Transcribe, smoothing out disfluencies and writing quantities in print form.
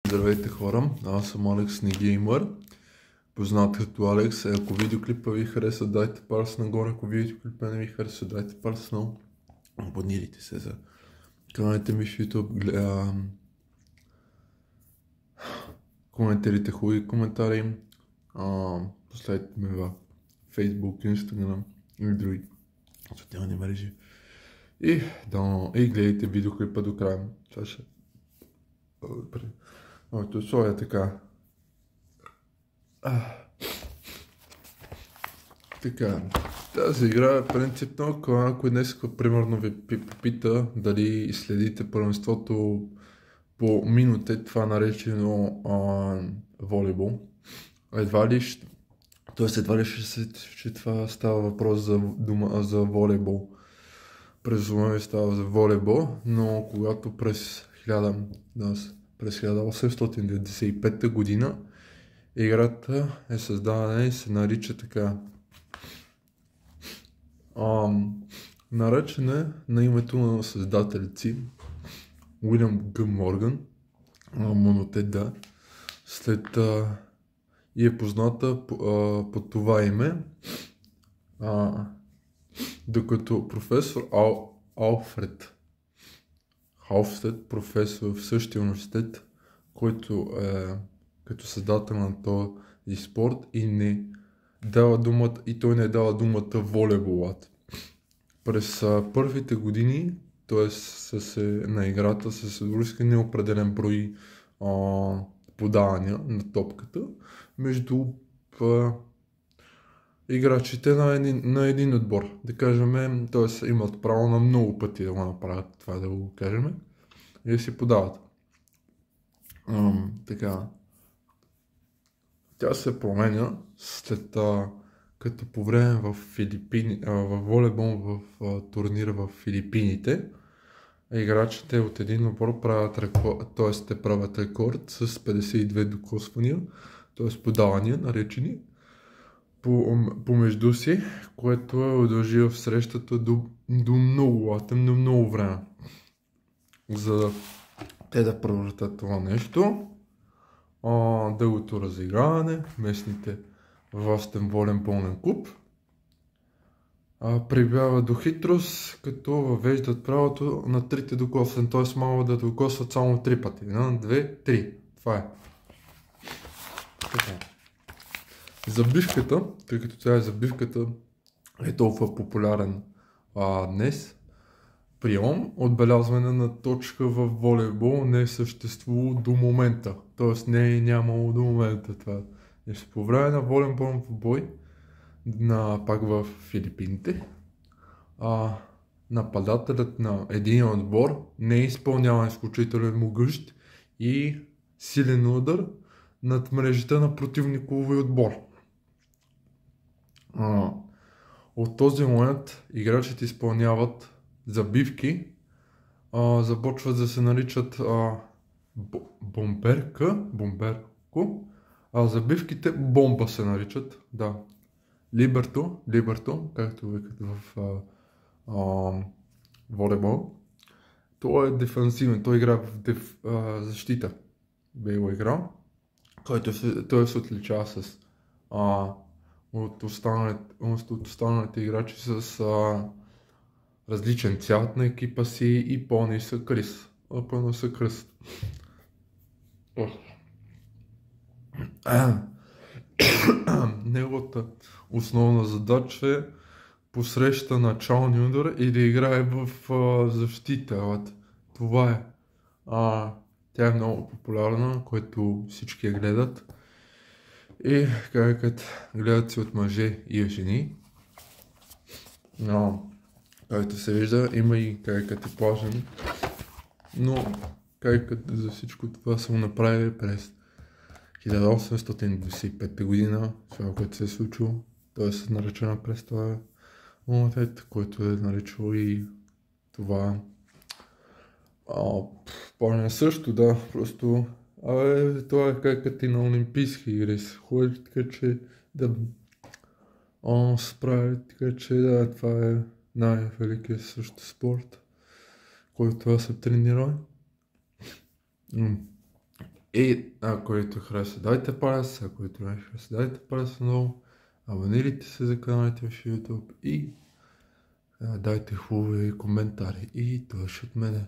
Здравейте хора, аз съм Алекс Негеймър, познат като Алекс. Ако видеоклипа ви хареса, дайте палец нагоре, ако видеоклипа не ви хареса, дайте палец надолу. Абонирайте се за каналите ми в YouTube, коментирайте хубави коментари, последете ме в Facebook, Instagram и други социални мрежи. И гледайте видеоклипа до края. Това ще... Моето слоя така. Така, тази игра принципно, ако някой днес примерно ви попита дали следите първенството по минуте, това наречено волейбол, едва ли ще се, че това става въпрос за волейбол. През ума става за волейбол, но когато през 1895 година играта е създадена и се нарича така. Наречена на името на създателици Уилям Г. Морган, Монотеда, и е позната по това име, докато професор Алфред Халфстед, професор в същия университет, който е като създател на този спорт и той не дава думата волейболът. През първите години, т.е. на играта, се съдържа неопределен брой подавания на топката между играчите на един отбор. Да кажем, т.е. имат право на много пъти да го направят това, да го кажем, и да си подават. Така. Тя се променя след като по време в волейбол в турнира в Филипините, играчите от един отбор правят рекорд с 52 докосвания, т.е. подавания, наречени помежду си, което е удължи в срещата до много време. За да те да превратят това нещо, дългото разиграване, местните властен волен болен клуб прибягва до хитрост, като въвеждат правото на трите докосване, т.е. могат да докосват само 3 пъти. 1, 2, 3. Това е. Така. Забивката, тъй като тя забивката е толкова популярен днес, прием, отбелязване на точка в волейбол не е съществувало до момента. Т.е. не е нямало до момента това. По време на волейболен бой, пак в Филипините, нападателят на един отбор не е изпълнява изключителен могъщ и силен удар над мрежата на противниковия отбор. От този момент играчите изпълняват забивки, започват да се наричат бомберко, а забивките бомба се наричат, да. Либерто, както викат в волейбол. Той е дефансивен, той игра в защита. Бейла игра, той се отличава от останалите играчи с различен цвят на екипа си и по-нисък кръст. Неговата основна задача е посреща началния удар и да играе в защита. Това е. Тя е много популярна, което всички я гледат. И гледат се от мъже и жени. Както се вижда, има и кайкът е плажен. Но кайкът за всичко това са го направили през 1895 година, това, което се е случило. Той е наречена през това момент, който е наричало и това плане също, да, просто това е кайкът и на олимпийски игри. Хубаво, така че да справи, така че да, това е най-великият също спорт, който аз се тренирам. И ако ви хареса, дайте палец, ако ви не хареса, дайте палец много, абонирайте се за каналите в YouTube и дайте хубави коментари. И това ще от мене.